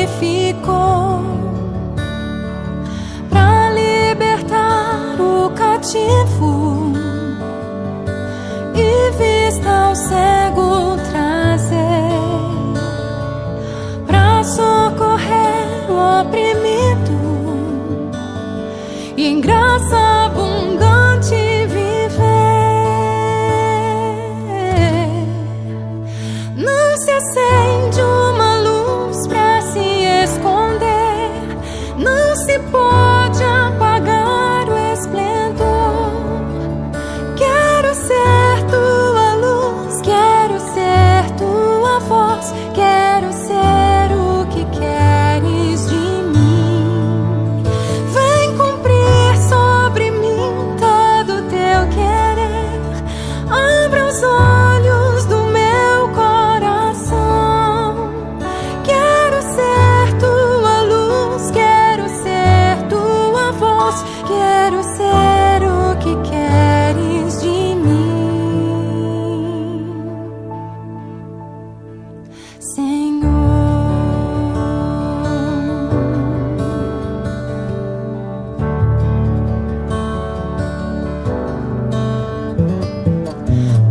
edificou para libertar o cativo e vista ao cego trazer, para socorrer o oprimido e em graça abundante viver. Não se acende uma luz para se esconder, não se pode apagar o esplendor. Quero ser tua luz, quero ser tua voz, quero ser o que queres de mim. Vem cumprir sobre mim todo teu querer. Abra os olhos do meu coração. Quero ser tua luz, quero ser tua voz, quero ser o que queres de mim, Senhor.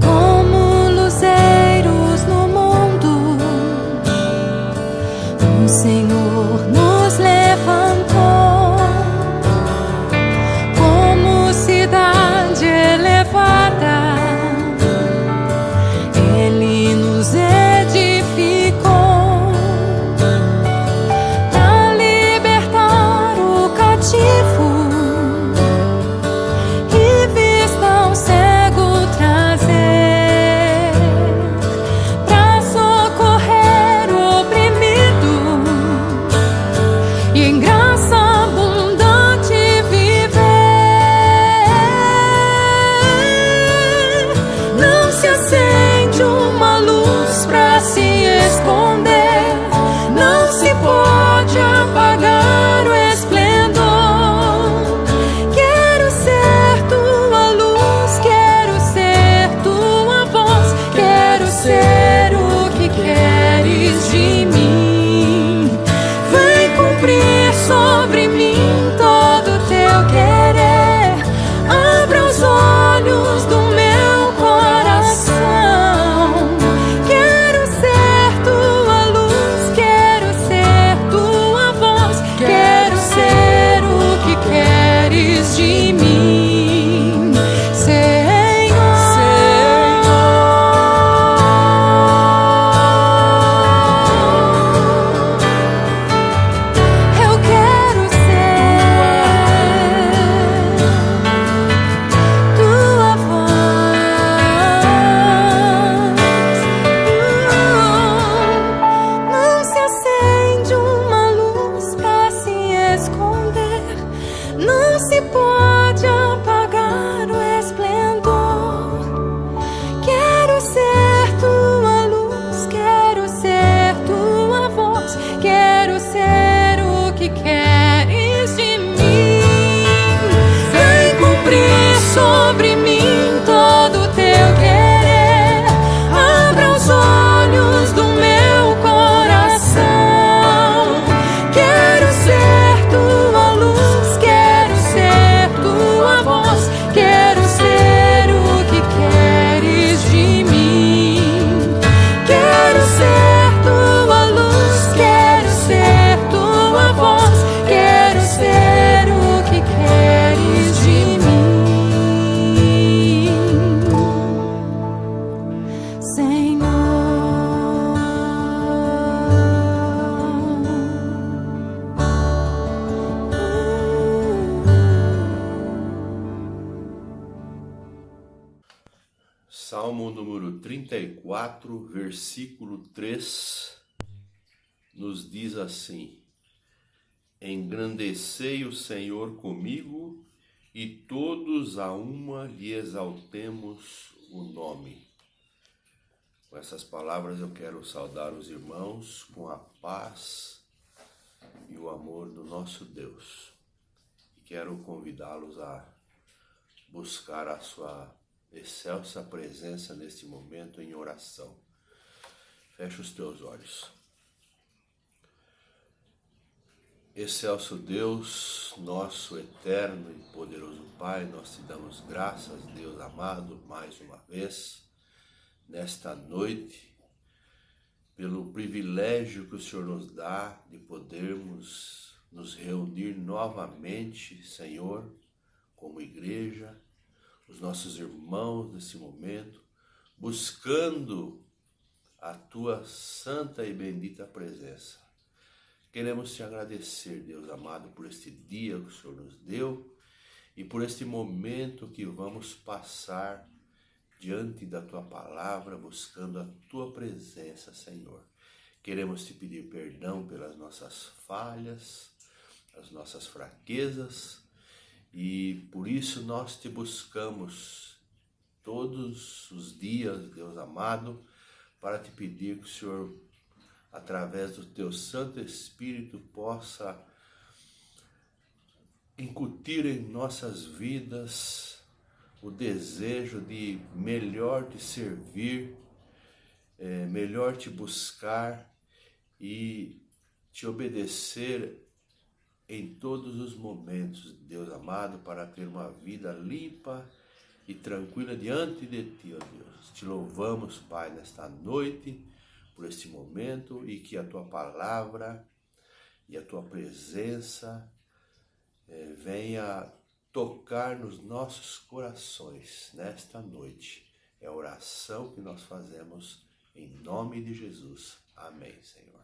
Como luzeiros no mundo, o Senhor nos levantou. Como cidade elevada, Ele nos edificou para libertar o cativo e vista ao cego trazer, para socorrer o oprimido e em graça abundante viver. Não se acende uma luz para se esconder, não se pode apagar o esplendor. Quero ser tua luz, quero ser tua voz, quero ser o que queres de mim. Vem cumprir sobre mim todo teu querer. Abra os olhos do meu coração. Quero ser tua luz, quero ser tua voz, quero ser o que queres de mim, Senhor. Eu quero ser tua voz. Não se acende uma luz para se esconder, não se pode apagar o esplendor. Quero ser tua luz, quero ser tua voz, quero ser o que queres de mim. Vem cumprir sobre mim todo teu querer. Abra os olhos do meu coração. Quero ser tua luz, quero ser tua voz, quero ser o que queres de mim. Quero ser tua luz, quero ser tua voz, quero ser o que queres de mim, Senhor. Salmo número 34, versículo 3, nos diz assim: Engrandecei o Senhor comigo, e todos a uma lhe exaltemos o nome. Com essas palavras eu quero saudar os irmãos com a paz e o amor do nosso Deus. E quero convidá-los a buscar a sua excelsa presença neste momento em oração. Fecha os teus olhos. Excelso Deus, nosso eterno e poderoso Pai, nós te damos graças, Deus amado, mais uma vez, nesta noite, pelo privilégio que o Senhor nos dá de podermos nos reunir novamente, Senhor, como igreja, os nossos irmãos nesse momento, buscando a Tua santa e bendita presença. Queremos te agradecer, Deus amado, por este dia que o Senhor nos deu e por este momento que vamos passar diante da Tua palavra, buscando a Tua presença, Senhor. Queremos te pedir perdão pelas nossas falhas, as nossas fraquezas, e por isso nós te buscamos todos os dias, Deus amado, para te pedir que o Senhor, através do Teu Santo Espírito, possa incutir em nossas vidas o desejo de melhor te servir, melhor te buscar e te obedecer em todos os momentos, Deus amado, para ter uma vida limpa e tranquila diante de Ti, ó Deus. Te louvamos, Pai, nesta noite, por este momento, e que a Tua palavra e a Tua presença venha tocar nos nossos corações nesta noite. É a oração que nós fazemos em nome de Jesus. Amém, Senhor.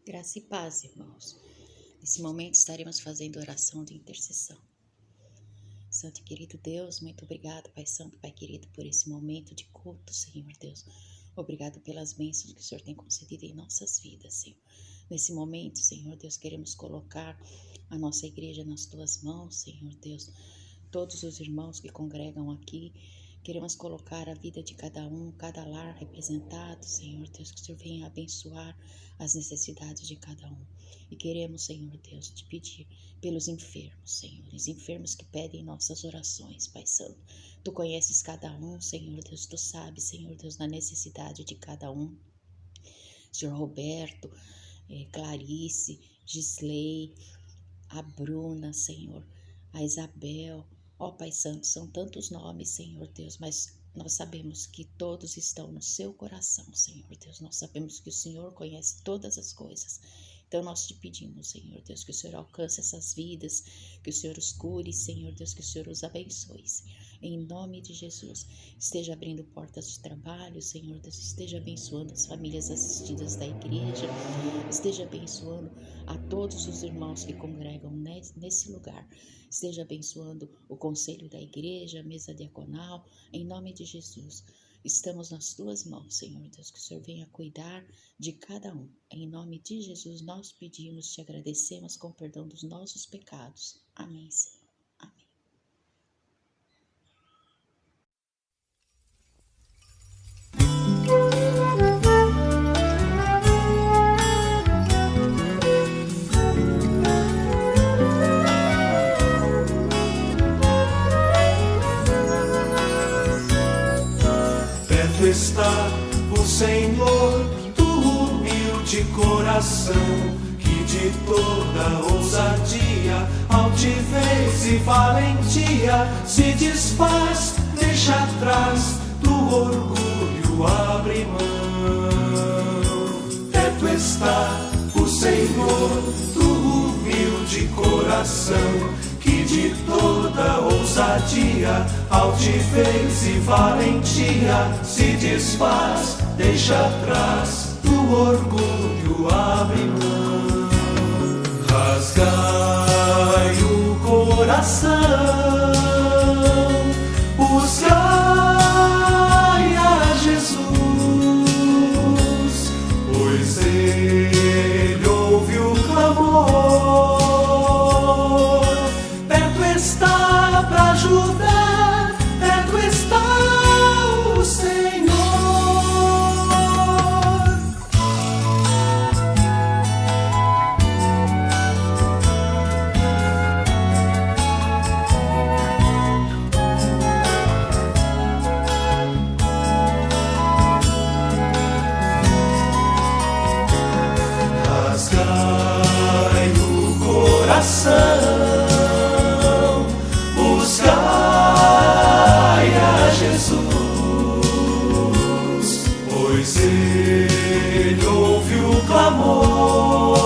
Graça e paz, irmãos. Nesse momento estaremos fazendo oração de intercessão. Santo e querido Deus, muito obrigado, Pai Santo, Pai querido, por esse momento de culto, Senhor Deus. Obrigado pelas bênçãos que o Senhor tem concedido em nossas vidas, Senhor. Nesse momento, Senhor Deus, queremos colocar a nossa igreja nas Tuas mãos, Senhor Deus. Todos os irmãos que congregam aqui, Queremos colocar a vida de cada um, cada lar representado, Senhor Deus, que o Senhor venha abençoar as necessidades de cada um. E queremos, Senhor Deus, te pedir pelos enfermos, Senhor, os enfermos que pedem nossas orações, Pai Santo. Tu conheces cada um, Senhor Deus, tu sabes, Senhor Deus, na necessidade de cada um. Senhor Roberto, Clarice, Gisley, a Bruna, Senhor, a Isabel, ó Pai Santo, são tantos nomes, Senhor Deus, mas nós sabemos que todos estão no seu coração, Senhor Deus. Nós sabemos que o Senhor conhece todas as coisas. Então nós te pedimos, Senhor Deus, que o Senhor alcance essas vidas, que o Senhor os cure, Senhor Deus, que o Senhor os abençoe. Em nome de Jesus, esteja abrindo portas de trabalho, Senhor Deus, esteja abençoando as famílias assistidas da igreja, esteja abençoando a todos os irmãos que congregam nesse lugar, esteja abençoando o conselho da igreja, a mesa diaconal, em nome de Jesus. Estamos nas tuas mãos, Senhor Deus, que o Senhor venha cuidar de cada um. Em nome de Jesus, nós pedimos, te agradecemos com perdão dos nossos pecados. Amém, Senhor. Amém. Perto está o Senhor do humilde coração, que de toda ousadia, altivez e valentia se desfaz, deixa atrás do orgulho, abre mão. Perto está o Senhor do humilde coração, que de toda ousadia, altivez e valentia se desfaz, deixa atrás do orgulho, abre mão. Rasgai o coração, buscai a Jesus, pois Ele ouve o clamor. Perto está para ajudar, perto está o Senhor. Rasgai o coração, buscai a Jesus, pois Ele ouve o clamor.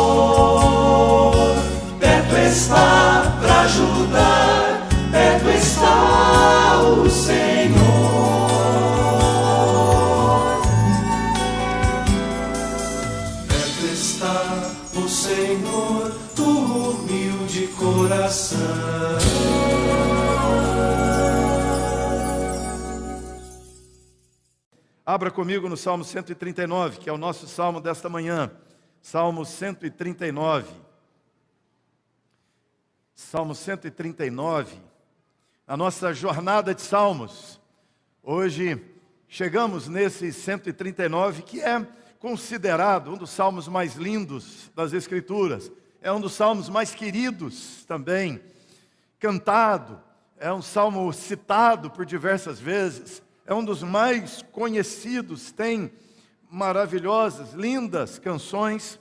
Perto está para ajudar, perto está o Senhor. Perto está o Senhor do humilde coração. Abra comigo no Salmo 139, que é o nosso salmo desta manhã. Salmo 139. Salmo 139. A nossa jornada de salmos. Hoje chegamos nesse 139, que é considerado um dos salmos mais lindos das Escrituras. É um dos salmos mais queridos também, cantado. É um salmo citado por diversas vezes. É um dos mais conhecidos, tem maravilhosas, lindas canções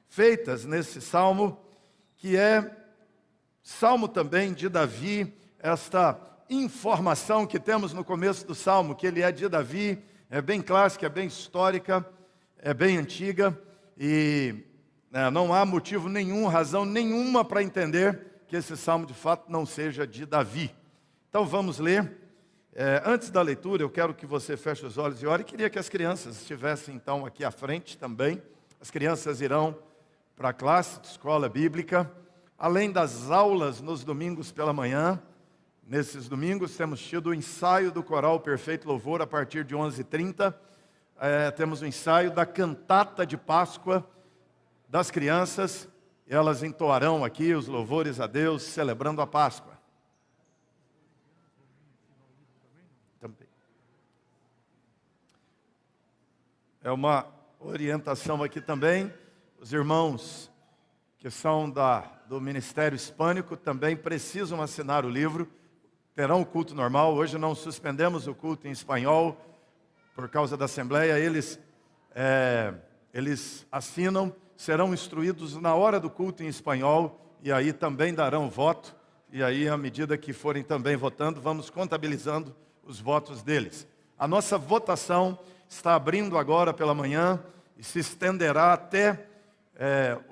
feitas nesse salmo, que é salmo também de Davi. Esta informação que temos no começo do salmo, que ele é de Davi, é bem clássica, é bem histórica, é bem antiga, e não há motivo nenhum, razão nenhuma para entender que esse salmo de fato não seja de Davi. Então vamos ler. Antes da leitura, eu quero que você feche os olhos e ore. Queria que as crianças estivessem então aqui à frente também. As crianças irão para a classe de escola bíblica, além das aulas nos domingos pela manhã. Nesses domingos temos tido o ensaio do coral Perfeito Louvor a partir de 11h30. Temos o ensaio da cantata de Páscoa das crianças. Elas entoarão aqui os louvores a Deus, celebrando a Páscoa. Também. É uma orientação aqui também. Os irmãos que são do Ministério Hispânico também precisam assinar o livro. Terão o culto normal. Hoje não suspendemos o culto em espanhol por causa da Assembleia. Eles assinam, serão instruídos na hora do culto em espanhol e aí também darão voto. E aí, à medida que forem também votando, vamos contabilizando os votos deles. A nossa votação está abrindo agora pela manhã e se estenderá até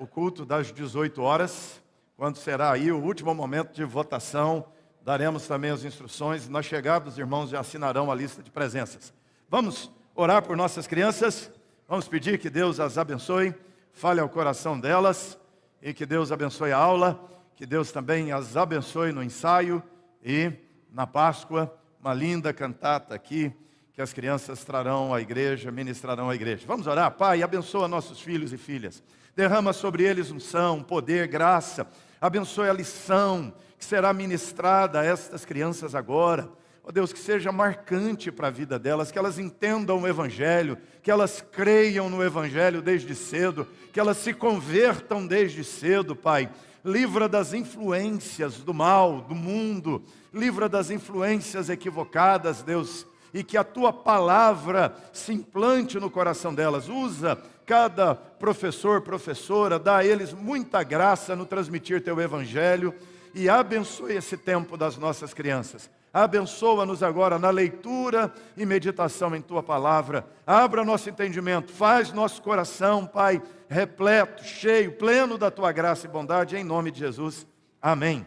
o culto das 18 horas, quando será aí o último momento de votação. Daremos também as instruções. Na chegada, os irmãos já assinarão a lista de presenças. Vamos orar por nossas crianças. Vamos pedir que Deus as abençoe, fale ao coração delas e que Deus abençoe a aula, que Deus também as abençoe no ensaio e na Páscoa, uma linda cantata aqui que as crianças trarão à igreja, ministrarão à igreja. Vamos orar? Pai, abençoa nossos filhos e filhas. Derrama sobre eles unção, poder, graça. Abençoe a lição que será ministrada a estas crianças agora. Ó Deus, que seja marcante para a vida delas, que elas entendam o Evangelho, que elas creiam no Evangelho desde cedo, que elas se convertam desde cedo, Pai. Livra das influências do mal, do mundo, livra das influências equivocadas, Deus, e que a Tua palavra se implante no coração delas. Usa cada professor, professora, dá a eles muita graça no transmitir Teu Evangelho e abençoe esse tempo das nossas crianças. Abençoa-nos agora na leitura e meditação em Tua palavra. Abra nosso entendimento, faz nosso coração, Pai, repleto, cheio, pleno da Tua graça e bondade, em nome de Jesus. Amém.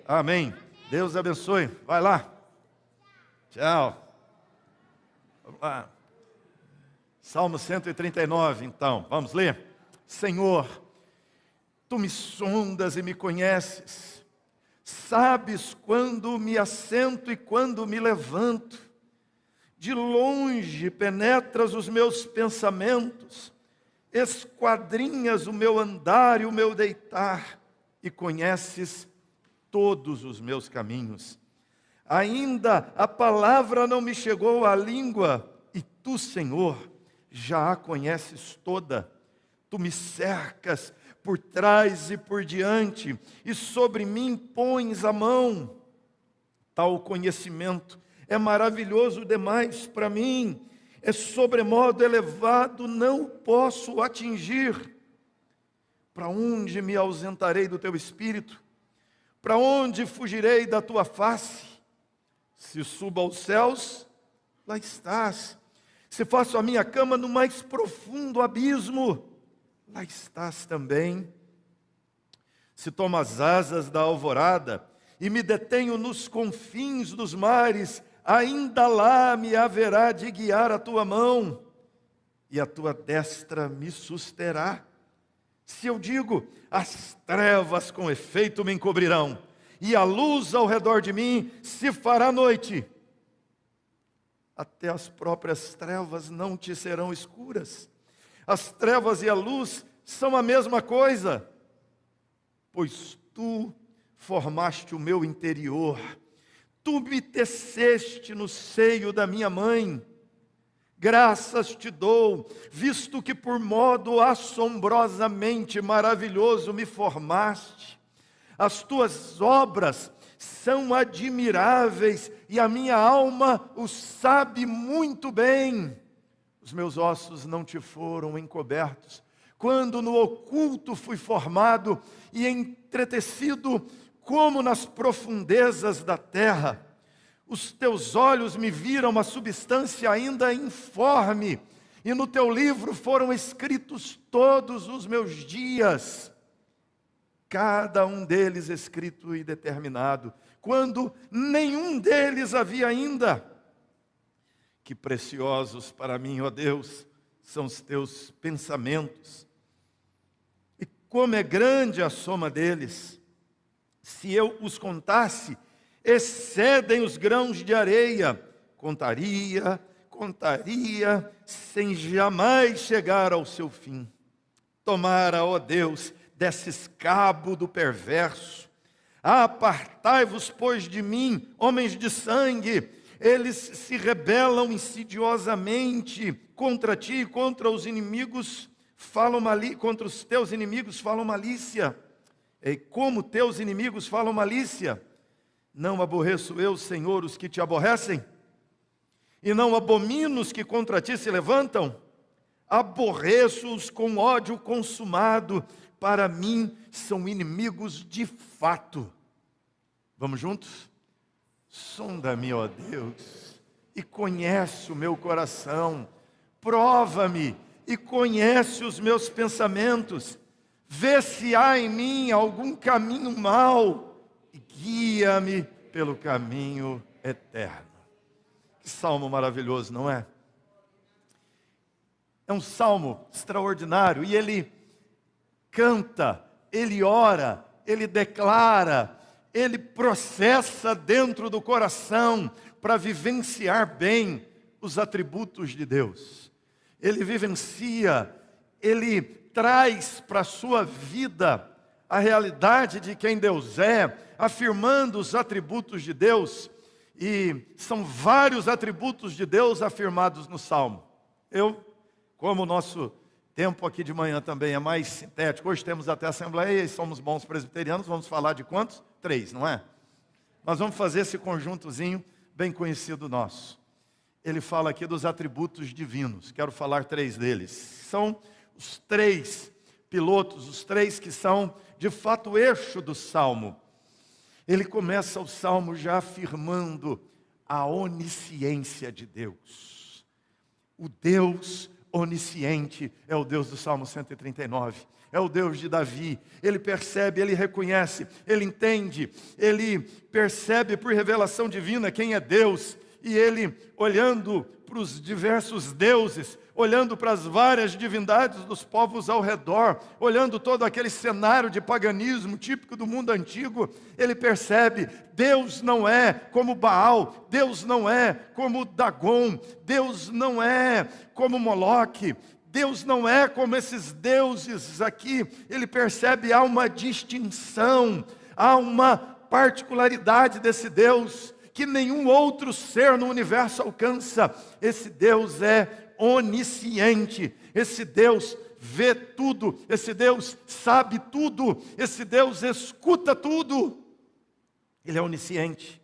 Amém. Deus abençoe. Vai lá. Tchau. Vamos lá. Salmo 139, então. Vamos ler? Senhor, Tu me sondas e me conheces. Sabes quando me assento e quando me levanto. De longe penetras os meus pensamentos, esquadrinhas o meu andar e o meu deitar, e conheces todos os meus caminhos. Ainda a palavra não me chegou à língua, e Tu, Senhor, já a conheces toda. Tu me cercas por trás e por diante, e sobre mim pões a mão. Tal conhecimento é maravilhoso demais para mim, é sobremodo elevado, não posso atingir. Para onde me ausentarei do Teu Espírito? Para onde fugirei da Tua face? Se subo aos céus, lá estás. Se faço a minha cama no mais profundo abismo, lá estás também. Se tomo as asas da alvorada e me detenho nos confins dos mares, ainda lá me haverá de guiar a Tua mão, e a Tua destra me susterá. Se eu digo, as trevas com efeito me encobrirão, e a luz ao redor de mim se fará noite, até as próprias trevas não te serão escuras. As trevas e a luz são a mesma coisa, pois Tu formaste o meu interior, Tu me teceste no seio da minha mãe. Graças Te dou, visto que por modo assombrosamente maravilhoso me formaste. As Tuas obras são admiráveis e a minha alma o sabe muito bem. Os meus ossos não Te foram encobertos, quando no oculto fui formado e entretecido como nas profundezas da terra. Os Teus olhos me viram uma substância ainda informe, e no Teu livro foram escritos todos os meus dias, cada um deles escrito e determinado, quando nenhum deles havia ainda. Que preciosos para mim, ó Deus, são os Teus pensamentos, e como é grande a soma deles. Se eu os contasse, excedem os grãos de areia. Contaria, sem jamais chegar ao seu fim. Tomara, ó Deus, desses cabo do perverso. Apartai-vos, pois, de mim, homens de sangue, eles se rebelam insidiosamente contra ti e contra os inimigos contra os teus inimigos falam malícia. E como teus inimigos falam malícia, não aborreço eu, Senhor, os que te aborrecem? E não abomino os que contra ti se levantam? Aborreço-os com ódio consumado, para mim são inimigos de fato. Vamos juntos? Sonda-me, ó Deus, e conhece o meu coração. Prova-me e conhece os meus pensamentos. Vê se há em mim algum caminho mau e guia-me pelo caminho eterno. Que salmo maravilhoso, não é? É um salmo extraordinário e ele canta, ele ora, ele declara, ele processa dentro do coração para vivenciar bem os atributos de Deus. Ele vivencia, ele traz para a sua vida a realidade de quem Deus é, afirmando os atributos de Deus, e são vários atributos de Deus afirmados no Salmo. Como o nosso tempo aqui de manhã também é mais sintético, hoje temos até assembleia e somos bons presbiterianos, vamos falar de quantos? 3, não é? Nós vamos fazer esse conjuntozinho bem conhecido nosso. Ele fala aqui dos atributos divinos, quero falar 3 deles. São os 3 pilotos, os 3 que são de fato o eixo do Salmo. Ele começa o Salmo já afirmando a onisciência de Deus. O Deus onisciente é o Deus do Salmo 139. É o Deus de Davi. Ele percebe, ele reconhece, ele entende, ele percebe por revelação divina quem é Deus. E ele, olhando para os diversos deuses, olhando para as várias divindades dos povos ao redor, olhando todo aquele cenário de paganismo típico do mundo antigo, ele percebe, Deus não é como Baal, Deus não é como Dagon, Deus não é como Moloque, Deus não é como esses deuses aqui. Ele percebe, há uma distinção, há uma particularidade desse Deus, que nenhum outro ser no universo alcança. Esse Deus é onisciente, esse Deus vê tudo, esse Deus sabe tudo, esse Deus escuta tudo. Ele é onisciente.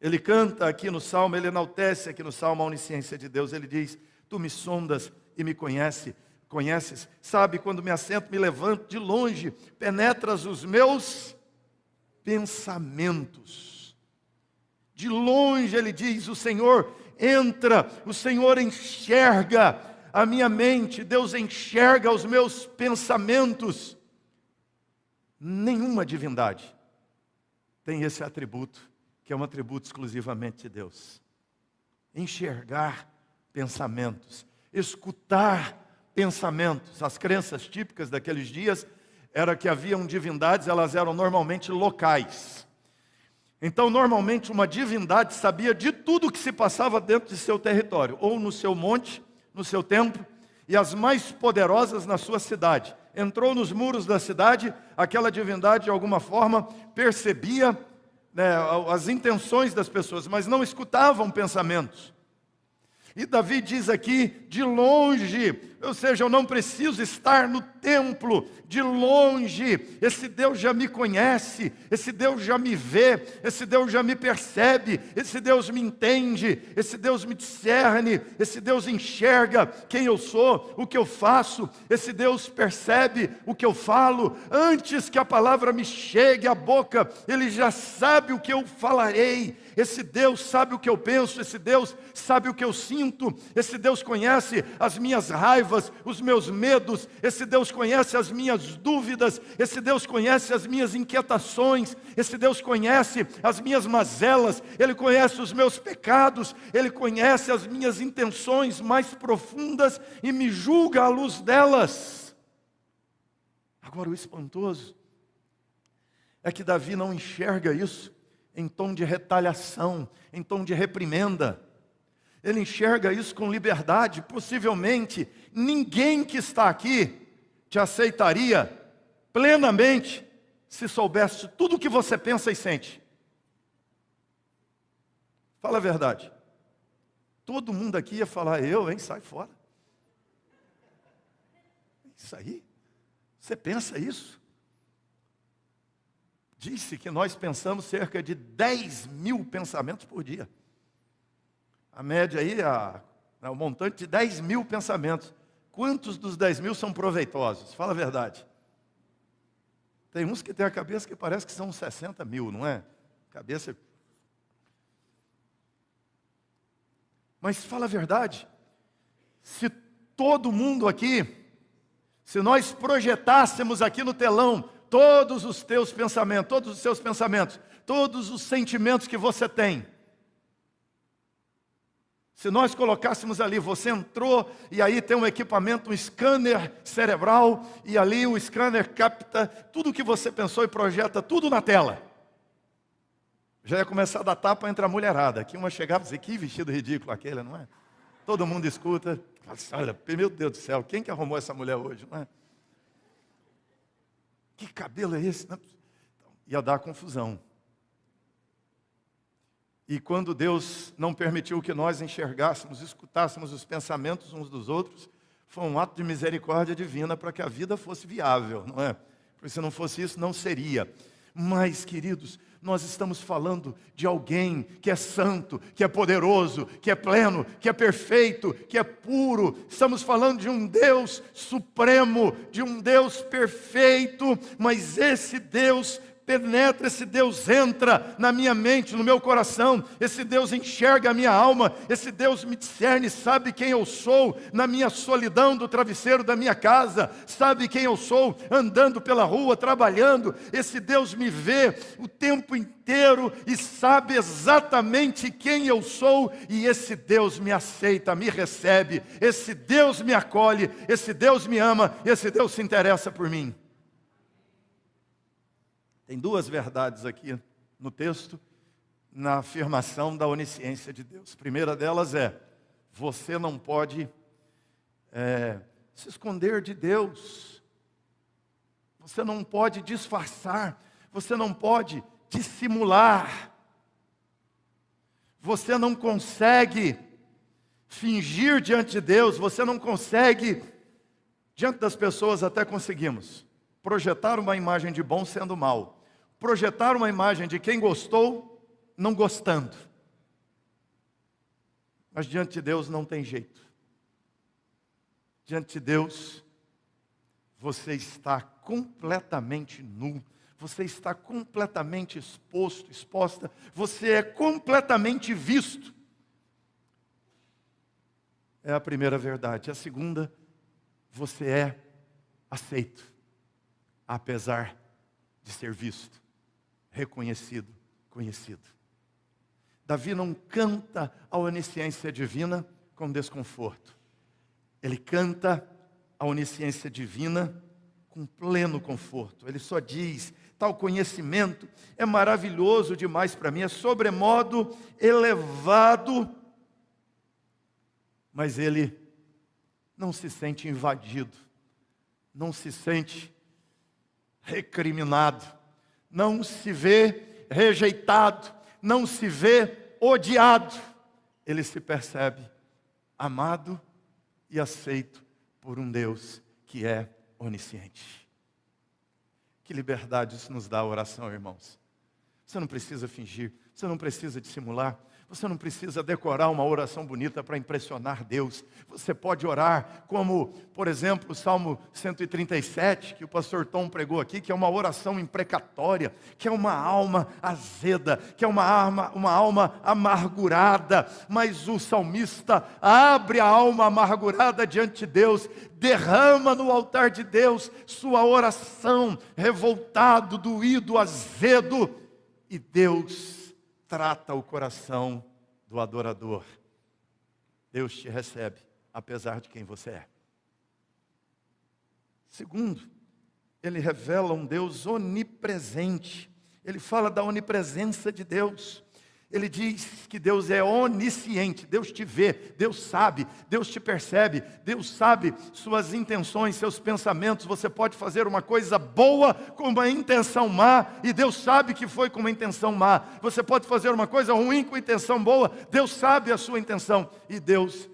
Ele canta aqui no Salmo, ele enaltece aqui no Salmo a onisciência de Deus. Ele diz, tu me sondas e me conheces, sabe quando me assento, me levanto de longe, penetras os meus pensamentos. De longe, ele diz, o Senhor entra, o Senhor enxerga a minha mente, Deus enxerga os meus pensamentos. Nenhuma divindade tem esse atributo, que é um atributo exclusivamente de Deus. Enxergar pensamentos, escutar pensamentos. As crenças típicas daqueles dias era que haviam divindades, elas eram normalmente locais. Então, normalmente, uma divindade sabia de tudo que se passava dentro de seu território, ou no seu monte, no seu templo, e as mais poderosas na sua cidade. Entrou nos muros da cidade, aquela divindade, de alguma forma, percebia as intenções das pessoas, mas não escutavam pensamentos. E Davi diz aqui, de longe, ou seja, eu não preciso estar no templo, de longe, esse Deus já me conhece, esse Deus já me vê, esse Deus já me percebe, esse Deus me entende, esse Deus me discerne, esse Deus enxerga quem eu sou, o que eu faço, esse Deus percebe o que eu falo, antes que a palavra me chegue à boca, Ele já sabe o que eu falarei. Esse Deus sabe o que eu penso, esse Deus sabe o que eu sinto, esse Deus conhece as minhas raivas, os meus medos, esse Deus conhece as minhas dúvidas, esse Deus conhece as minhas inquietações, esse Deus conhece as minhas mazelas, Ele conhece os meus pecados, Ele conhece as minhas intenções mais profundas e me julga à luz delas. Agora, o espantoso é que Davi não enxerga isso em tom de retaliação, em tom de reprimenda. Ele enxerga isso com liberdade. Possivelmente, ninguém que está aqui te aceitaria plenamente se soubesse tudo o que você pensa e sente. Fala a verdade. Todo mundo aqui ia falar, eu, hein? Sai fora. Isso aí? Você pensa isso? Disse que nós pensamos cerca de 10 mil pensamentos por dia. A média aí, o montante de 10 mil pensamentos. Quantos dos 10 mil são proveitosos? Fala a verdade. Tem uns que têm a cabeça que parece que são 60 mil, não é? Cabeça... Mas fala a verdade, se todo mundo aqui, se nós projetássemos aqui no telão todos os teus pensamentos, todos os seus pensamentos, todos os sentimentos que você tem, se nós colocássemos ali, você entrou e aí tem um equipamento, um scanner cerebral, e ali o scanner capta tudo o que você pensou e projeta tudo na tela. Já ia começar a dar tapa entre a mulherada. Aqui uma chegava e dizia, que vestido ridículo aquele, não é? Todo mundo escuta. Olha, meu Deus do céu, quem que arrumou essa mulher hoje, não é? Que cabelo é esse? Ia dar confusão. E quando Deus não permitiu que nós enxergássemos, escutássemos os pensamentos uns dos outros, foi um ato de misericórdia divina para que a vida fosse viável, não é? Porque se não fosse isso, não seria. Mas, queridos, nós estamos falando de alguém que é santo, que é poderoso, que é pleno, que é perfeito, que é puro. Estamos falando de um Deus supremo, de um Deus perfeito, mas esse Deus penetra, esse Deus entra na minha mente, no meu coração, esse Deus enxerga a minha alma, esse Deus me discerne, sabe quem eu sou na minha solidão do travesseiro da minha casa, sabe quem eu sou andando pela rua, trabalhando, esse Deus me vê o tempo inteiro e sabe exatamente quem eu sou, e esse Deus me aceita, me recebe, esse Deus me acolhe, esse Deus me ama, esse Deus se interessa por mim. Tem duas verdades aqui no texto, na afirmação da onisciência de Deus. A primeira delas é, você não pode se esconder de Deus. Você não pode disfarçar. Você não pode dissimular. Você não consegue fingir diante de Deus. Você não consegue, diante das pessoas até conseguimos, projetar uma imagem de bom sendo mal. Projetar uma imagem de quem gostou, não gostando. Mas diante de Deus não tem jeito. Diante de Deus, você está completamente nu. Você está completamente exposto, exposta. Você é completamente visto. É a primeira verdade. A segunda, você é aceito, apesar de ser visto, reconhecido, conhecido. Davi não canta a onisciência divina com desconforto. Ele canta a onisciência divina com pleno conforto. Ele só diz, tal conhecimento é maravilhoso demais para mim, é sobremodo elevado, mas ele não se sente invadido, não se sente recriminado, não se vê rejeitado, não se vê odiado. Ele se percebe amado e aceito por um Deus que é onisciente. Que liberdade isso nos dá a oração, irmãos. Você não precisa fingir, você não precisa dissimular, você não precisa decorar uma oração bonita para impressionar Deus. Você pode orar como, por exemplo, o Salmo 137, que o pastor Tom pregou aqui, que é uma oração imprecatória, que é uma alma azeda, que é uma alma amargurada. Mas o salmista abre a alma amargurada diante de Deus, derrama no altar de Deus sua oração, revoltado, doído, azedo, e Deus trata o coração do adorador. Deus te recebe, apesar de quem você é. Segundo, ele revela um Deus onipresente. Ele fala da onipresença de Deus. Ele diz que Deus é onisciente, Deus te vê, Deus sabe, Deus te percebe, Deus sabe suas intenções, seus pensamentos. Você pode fazer uma coisa boa com uma intenção má, e Deus sabe que foi com uma intenção má. Você pode fazer uma coisa ruim com intenção boa, Deus sabe a sua intenção, e Deus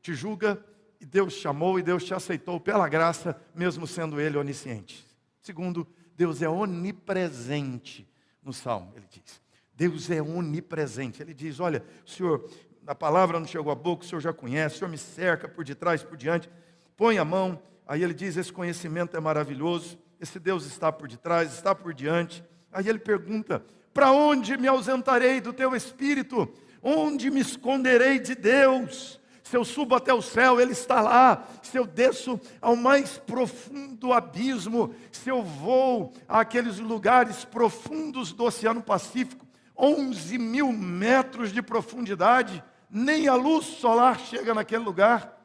te julga, e Deus te chamou, e Deus te aceitou pela graça, mesmo sendo Ele onisciente. Segundo, Deus é onipresente. No Salmo, ele diz, Deus é onipresente. Ele diz, olha, o Senhor, a palavra não chegou à boca, o Senhor já conhece, o Senhor me cerca por detrás, por diante, põe a mão. Aí ele diz, esse conhecimento é maravilhoso, esse Deus está por detrás, está por diante. Aí ele pergunta, para onde me ausentarei do teu Espírito? Onde me esconderei de Deus? Se eu subo até o céu, Ele está lá. Se eu desço ao mais profundo abismo, se eu vou àqueles lugares profundos do Oceano Pacífico, 11.000 metros de profundidade, nem a luz solar chega naquele lugar.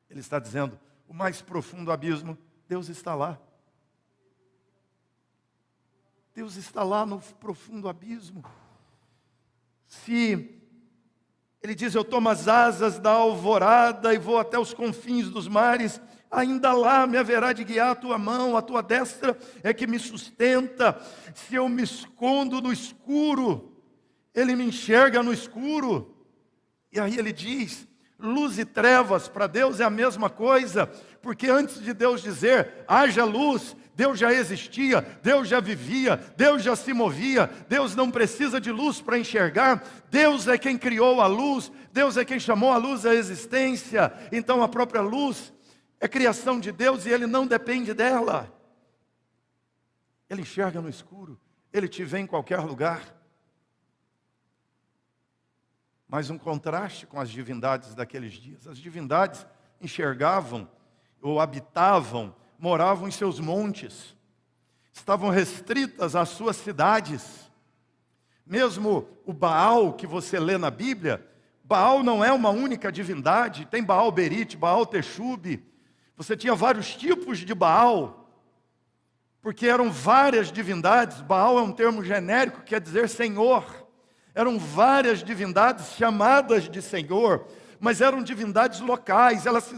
Ele está dizendo, o mais profundo abismo, Deus está lá. Deus está lá no profundo abismo. Se Ele diz, eu tomo as asas da alvorada e vou até os confins dos mares, ainda lá me haverá de guiar a tua mão, a tua destra é que me sustenta. Se eu me escondo no escuro, Ele me enxerga no escuro. E aí ele diz, luz e trevas para Deus é a mesma coisa, porque antes de Deus dizer, haja luz, Deus já existia, Deus já vivia, Deus já se movia. Deus não precisa de luz para enxergar. Deus é quem criou a luz, Deus é quem chamou a luz à existência. Então a própria luz é criação de Deus e Ele não depende dela. Ele enxerga no escuro, Ele te vê em qualquer lugar. Mas um contraste com as divindades daqueles dias. As divindades enxergavam ou habitavam, moravam em seus montes, estavam restritas às suas cidades. Mesmo o Baal que você lê na Bíblia, Baal não é uma única divindade, tem Baal Berite, Baal Texube. Você tinha vários tipos de Baal, porque eram várias divindades. Baal é um termo genérico que quer dizer Senhor. Eram várias divindades chamadas de Senhor, mas eram divindades locais. Elas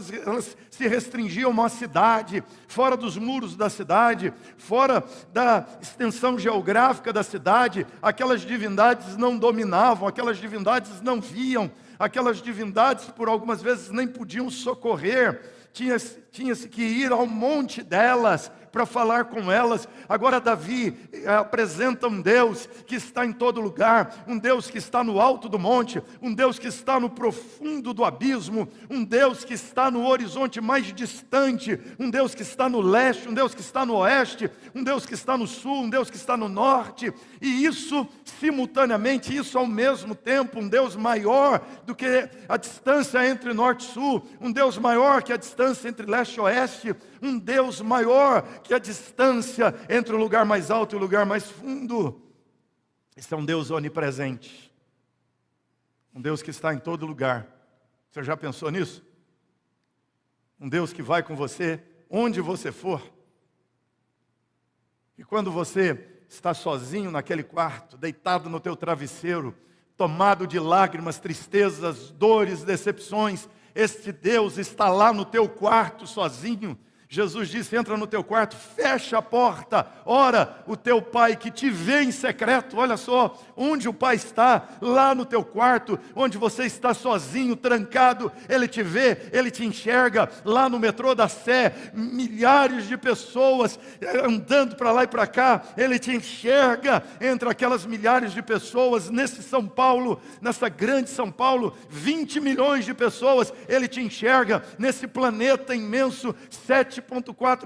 se restringiam a uma cidade, fora dos muros da cidade, fora da extensão geográfica da cidade. Aquelas divindades não dominavam, aquelas divindades não viam, aquelas divindades por algumas vezes nem podiam socorrer. Tinha-se que ir ao monte delas para falar com elas. Agora Davi apresenta um Deus que está em todo lugar, um Deus que está no alto do monte, um Deus que está no profundo do abismo, um Deus que está no horizonte mais distante, um Deus que está no leste, um Deus que está no oeste, um Deus que está no sul, um Deus que está no norte. E isso simultaneamente, isso ao mesmo tempo, um Deus maior do que a distância entre norte e sul, um Deus maior que a distância entre leste e oeste, um Deus maior que a distância entre o lugar mais alto e o lugar mais fundo. Esse é um Deus onipresente, um Deus que está em todo lugar. Você já pensou nisso? Um Deus que vai com você onde você for. E quando você está sozinho naquele quarto, deitado no teu travesseiro, tomado de lágrimas, tristezas, dores, decepções, este Deus está lá no teu quarto sozinho. Jesus disse, entra no teu quarto, fecha a porta, ora o teu pai que te vê em secreto. Olha só, onde o pai está, lá no teu quarto, onde você está sozinho, trancado, ele te vê, ele te enxerga. Lá no metrô da Sé, milhares de pessoas andando para lá e para cá, ele te enxerga entre aquelas milhares de pessoas. Nesse São Paulo, nessa grande São Paulo, 20 milhões de pessoas, ele te enxerga. Nesse planeta imenso, 7,4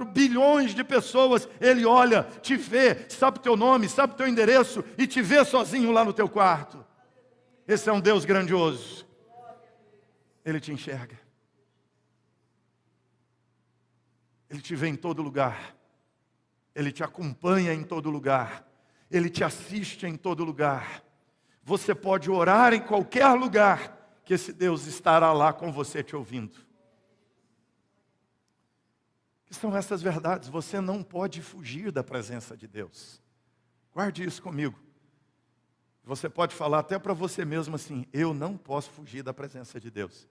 bilhões de pessoas, Ele olha, te vê, sabe o teu nome, sabe o teu endereço e te vê sozinho lá no teu quarto. Esse é um Deus grandioso. Ele te enxerga. Ele te vê em todo lugar. Ele te acompanha em todo lugar. Ele te assiste em todo lugar. Você pode orar em qualquer lugar, que esse Deus estará lá com você te ouvindo. Que são essas verdades? Você não pode fugir da presença de Deus. Guarde isso comigo. Você pode falar até para você mesmo assim: eu não posso fugir da presença de Deus.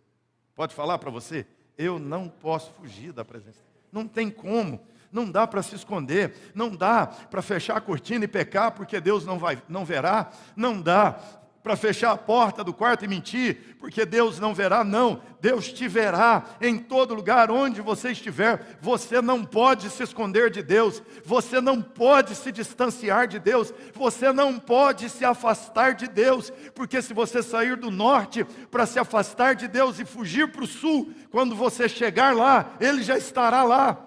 Pode falar para você: eu não posso fugir da presença. Não tem como. Não dá para se esconder. Não dá para fechar a cortina e pecar porque Deus não verá. Não dá para fechar a porta do quarto e mentir porque Deus não verá. Não, Deus te verá em todo lugar onde você estiver. Você não pode se esconder de Deus. Você não pode se distanciar de Deus. Você não pode se afastar de Deus, porque se você sair do norte para se afastar de Deus e fugir para o sul, quando você chegar lá, Ele já estará lá.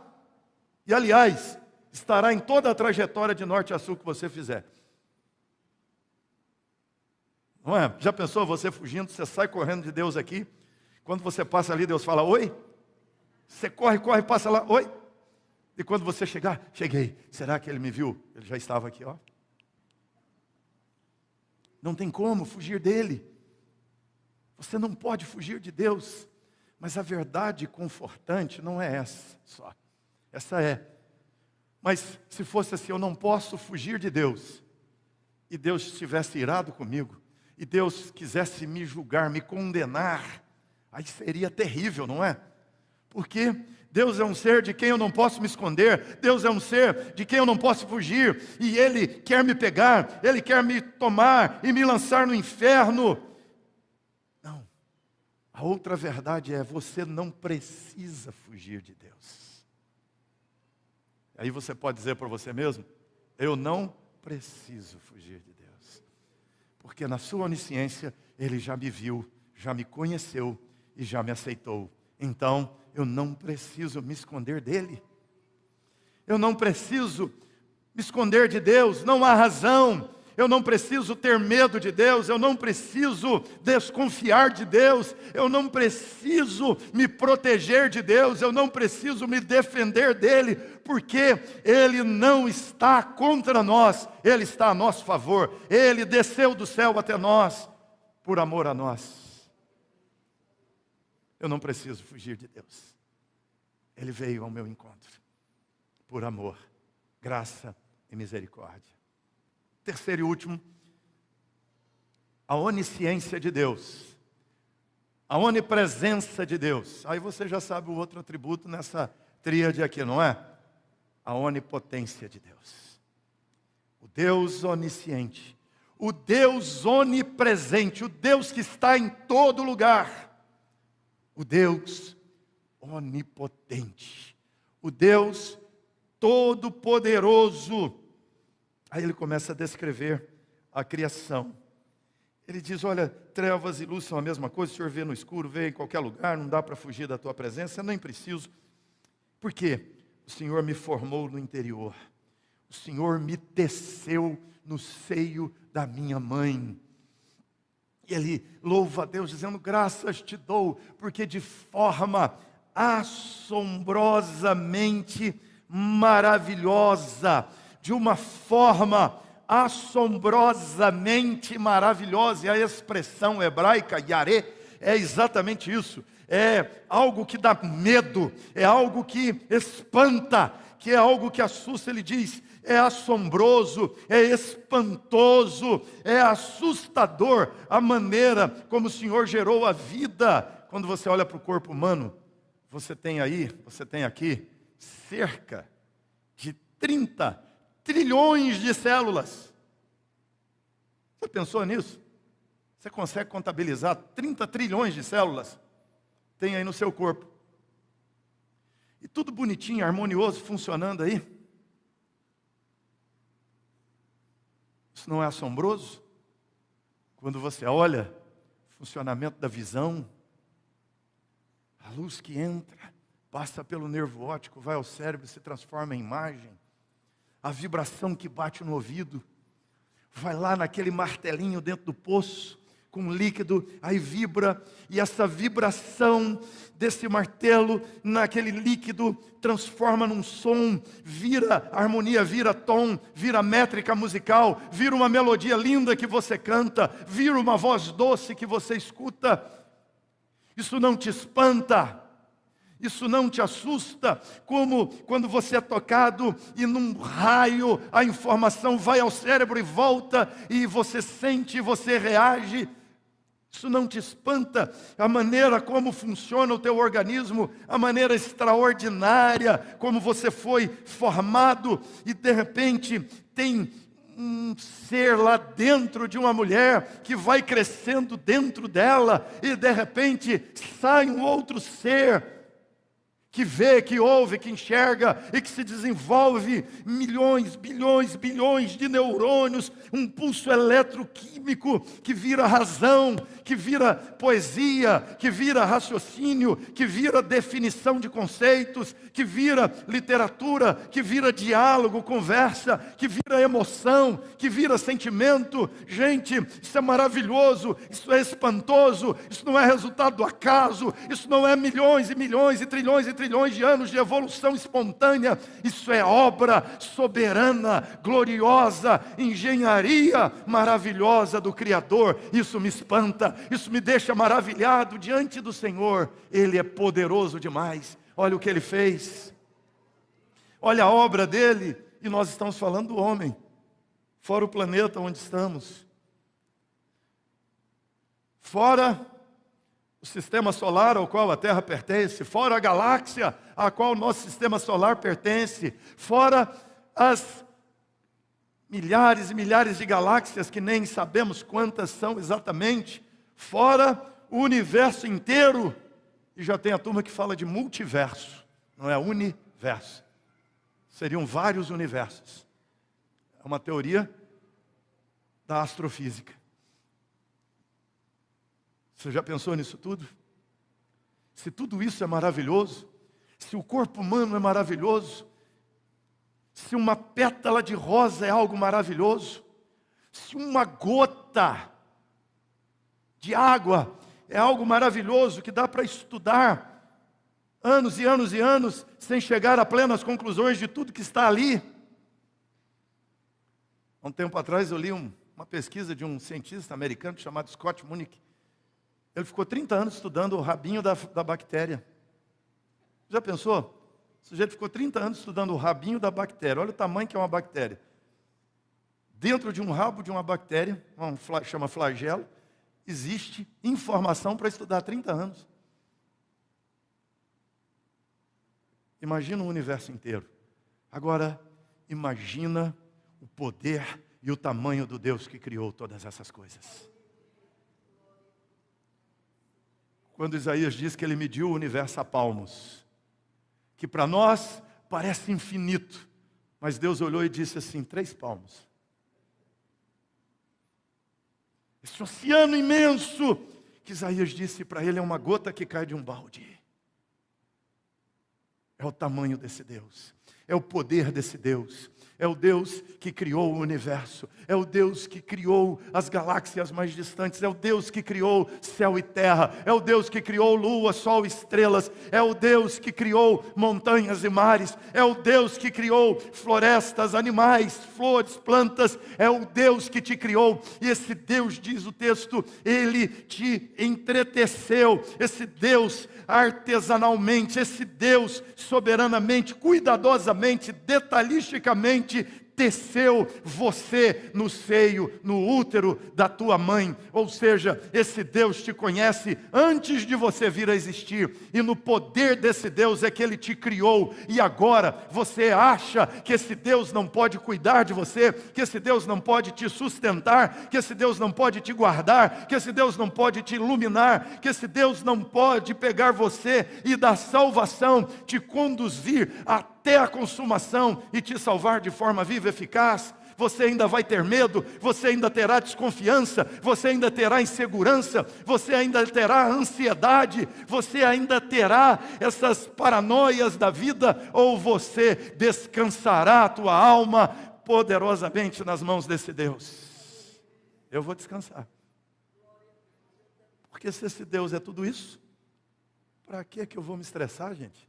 E aliás, estará em toda a trajetória de norte a sul que você fizer. Não é? Já pensou você fugindo, você sai correndo de Deus aqui, quando você passa ali, Deus fala: oi? Você corre, passa lá: oi? E quando você chegar: cheguei. Será que Ele me viu? Ele já estava aqui, ó. Não tem como fugir dEle. Você não pode fugir de Deus. Mas a verdade confortante não é essa só. Essa é. Mas se fosse assim: eu não posso fugir de Deus, e Deus estivesse irado comigo, e Deus quisesse me julgar, me condenar, aí seria terrível, não é? Porque Deus é um ser de quem eu não posso me esconder. Deus é um ser de quem eu não posso fugir. E Ele quer me pegar, Ele quer me tomar e me lançar no inferno. Não. A outra verdade é: você não precisa fugir de Deus. Aí você pode dizer para você mesmo: eu não preciso fugir de Deus. Porque na sua onisciência, Ele já me viu, já me conheceu e já me aceitou. Então, eu não preciso me esconder dEle. Eu não preciso me esconder de Deus, não há razão. Eu não preciso ter medo de Deus, eu não preciso desconfiar de Deus, eu não preciso me proteger de Deus, eu não preciso me defender dEle, porque Ele não está contra nós, Ele está a nosso favor. Ele desceu do céu até nós, por amor a nós. Eu não preciso fugir de Deus. Ele veio ao meu encontro, por amor, graça e misericórdia. Terceiro e último, a onisciência de Deus, a onipresença de Deus. Aí você já sabe o outro atributo nessa tríade aqui, não é? A onipotência de Deus. O Deus onisciente, o Deus onipresente, o Deus que está em todo lugar, o Deus onipotente, o Deus todo-poderoso. Aí ele começa a descrever a criação. Ele diz: olha, trevas e luz são a mesma coisa, o Senhor vê no escuro, vê em qualquer lugar, não dá para fugir da tua presença, eu nem preciso. Por quê? O Senhor me formou no interior. O Senhor me teceu no seio da minha mãe. E ele louva a Deus, dizendo: graças te dou, porque de forma assombrosamente maravilhosa, de uma forma assombrosamente maravilhosa. E a expressão hebraica, yaré, é exatamente isso. É algo que dá medo, é algo que espanta, que é algo que assusta. Ele diz: é assombroso, é espantoso, é assustador a maneira como o Senhor gerou a vida. Quando você olha para o corpo humano, você tem aqui cerca de 30 trilhões de células. Você pensou nisso? Você consegue contabilizar 30 trilhões de células? Tem aí no seu corpo. E tudo bonitinho, harmonioso, funcionando aí. Isso não é assombroso? Quando você olha o funcionamento da visão, a luz que entra, passa pelo nervo óptico, vai ao cérebro, se transforma em imagem. A vibração que bate no ouvido, vai lá naquele martelinho dentro do poço, com líquido, aí vibra, e essa vibração desse martelo, naquele líquido, transforma num som, vira harmonia, vira tom, vira métrica musical, vira uma melodia linda que você canta, vira uma voz doce que você escuta. Isso não te espanta, Isso não te assusta, como quando você é tocado e num raio a informação vai ao cérebro e volta, e você sente, você reage. Isso não te espanta, a maneira como funciona o teu organismo, a maneira extraordinária como você foi formado, e de repente tem um ser lá dentro de uma mulher que vai crescendo dentro dela, e de repente sai um outro ser que vê, que ouve, que enxerga e que se desenvolve milhões, bilhões, bilhões de neurônios, um pulso eletroquímico que vira razão, que vira poesia, que vira raciocínio, que vira definição de conceitos, que vira literatura, que vira diálogo, conversa, que vira emoção, que vira sentimento. Gente, isso é maravilhoso, isso é espantoso, isso não é resultado do acaso, isso não é milhões e milhões e trilhões de anos de evolução espontânea. Isso é obra soberana, gloriosa, engenharia maravilhosa do Criador. Isso me espanta, isso me deixa maravilhado diante do Senhor. Ele é poderoso demais. Olha o que Ele fez, olha a obra dele. E nós estamos falando do homem, fora o planeta onde estamos, fora o sistema solar ao qual a Terra pertence, fora a galáxia a qual o nosso sistema solar pertence, fora as milhares e milhares de galáxias que nem sabemos quantas são exatamente, fora o universo inteiro. E já tem a turma que fala de multiverso, não é universo. Seriam vários universos. É uma teoria da astrofísica. Você já pensou nisso tudo? Se tudo isso é maravilhoso, se o corpo humano é maravilhoso, se uma pétala de rosa é algo maravilhoso, se uma gota de água é algo maravilhoso que dá para estudar anos e anos e anos sem chegar a plenas conclusões de tudo que está ali. Há um tempo atrás eu li uma pesquisa de um cientista americano chamado Scott Munick. Ele ficou 30 anos estudando o rabinho da bactéria. Já pensou? O sujeito ficou 30 anos estudando o rabinho da bactéria. Olha o tamanho que é uma bactéria. Dentro de um rabo de uma bactéria, chama flagelo, existe informação para estudar 30 anos. Imagina o universo inteiro. Agora, imagina o poder e o tamanho do Deus que criou todas essas coisas. Quando Isaías diz que ele mediu o universo a palmos, que para nós parece infinito, mas Deus olhou e disse assim: 3 palmos. Esse oceano imenso, que Isaías disse para ele, é uma gota que cai de um balde. É o tamanho desse Deus, é o poder desse Deus. É o Deus que criou o universo, é o Deus que criou as galáxias mais distantes, é o Deus que criou céu e terra, é o Deus que criou lua, sol e estrelas, é o Deus que criou montanhas e mares, é o Deus que criou florestas, animais, flores, plantas, é o Deus que te criou. E esse Deus, diz o texto, Ele te entreteceu. Esse Deus artesanalmente, esse Deus soberanamente, cuidadosamente, detalhisticamente teceu você no seio, no útero da tua mãe. Ou seja, esse Deus te conhece antes de você vir a existir, e no poder desse Deus é que Ele te criou. E agora você acha que esse Deus não pode cuidar de você, que esse Deus não pode te sustentar, que esse Deus não pode te guardar, que esse Deus não pode te iluminar, que esse Deus não pode pegar você e da salvação te conduzir até a consumação e te salvar de forma viva e eficaz. Você ainda vai ter medo, você ainda terá desconfiança, você ainda terá insegurança, você ainda terá ansiedade, você ainda terá essas paranoias da vida, ou você descansará a tua alma poderosamente nas mãos desse Deus? Eu vou descansar. Porque se esse Deus é tudo isso, para que eu vou me estressar, gente?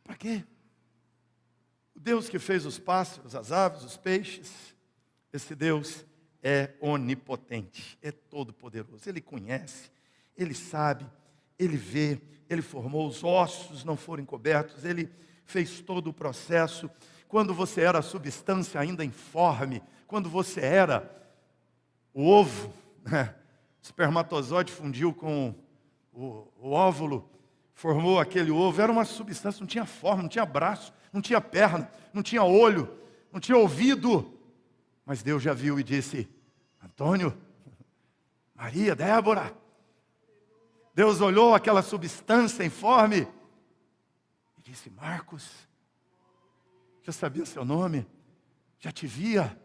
Para quê? O Deus que fez os pássaros, as aves, os peixes, esse Deus é onipotente, é todo poderoso. Ele conhece, Ele sabe, Ele vê, Ele formou, os ossos não foram encobertos, Ele fez todo o processo. Quando você era a substância ainda informe, quando você era o ovo, né? O espermatozoide fundiu com o óvulo, formou aquele ovo, era uma substância, não tinha forma, não tinha braço, não tinha perna, não tinha olho, não tinha ouvido. Mas Deus já viu e disse: Antônio, Maria, Débora. Deus olhou aquela substância informe e disse: Marcos, já sabia seu nome, já te via,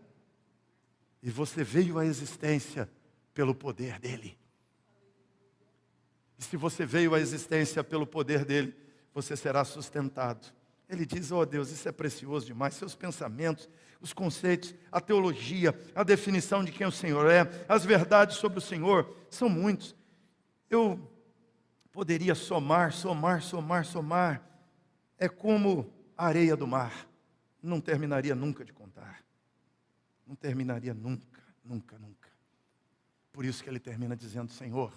e você veio à existência pelo poder dele. E se você veio à existência pelo poder dele, você será sustentado. Ele diz: oh Deus, isso é precioso demais. Seus pensamentos, os conceitos, a teologia, a definição de quem o Senhor é, as verdades sobre o Senhor, são muitos. Eu poderia somar. É como a areia do mar. Não terminaria nunca de contar. Não terminaria nunca. Por isso que ele termina dizendo: Senhor,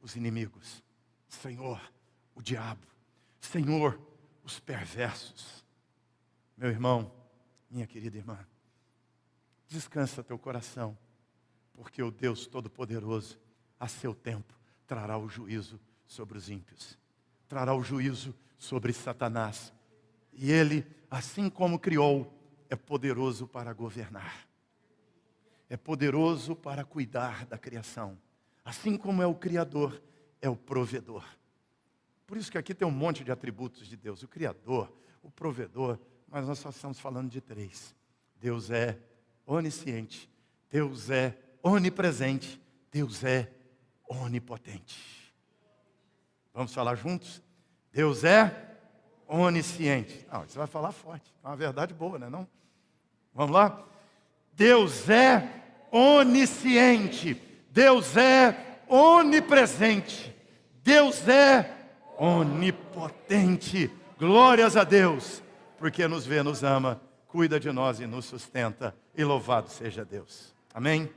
os inimigos. Senhor, o diabo. Senhor, os perversos. Meu irmão, minha querida irmã, descansa teu coração, porque o Deus Todo-Poderoso, a seu tempo, trará o juízo sobre os ímpios, trará o juízo sobre Satanás. E ele, assim como criou, é poderoso para governar, é poderoso para cuidar da criação. Assim como é o Criador, é o provedor. Por isso que aqui tem um monte de atributos de Deus: o Criador, o provedor, mas nós só estamos falando de 3. Deus é onisciente, Deus é onipresente, Deus é onipotente. Vamos falar juntos? Deus é onisciente. Não, você vai falar forte, é uma verdade boa, não é não? Vamos lá? Deus é onisciente, Deus é onipresente, Deus é onipotente. Glórias a Deus, porque nos vê, nos ama, cuida de nós e nos sustenta. E louvado seja Deus. Amém?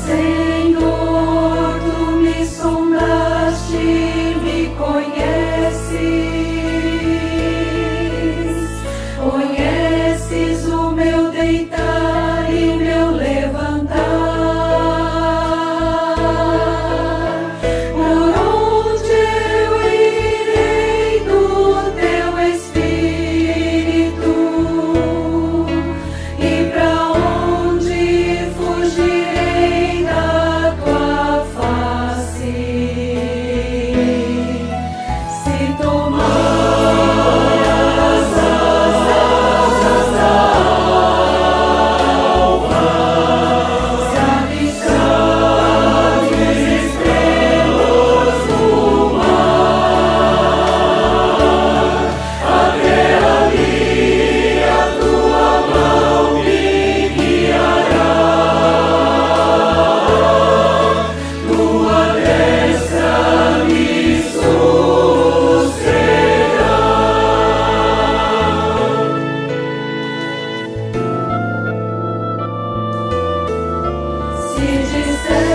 Senhor, tu me sondaste, me conheces, conheces o meu deitar e meu levantar. Por onde eu irei do teu Espírito, e pra onde fugirei da tua face? Se tomar as asas da alva, se habitar nos extremos do mar, até ali a tua mão me guiará, tua destra me susterá. Se disser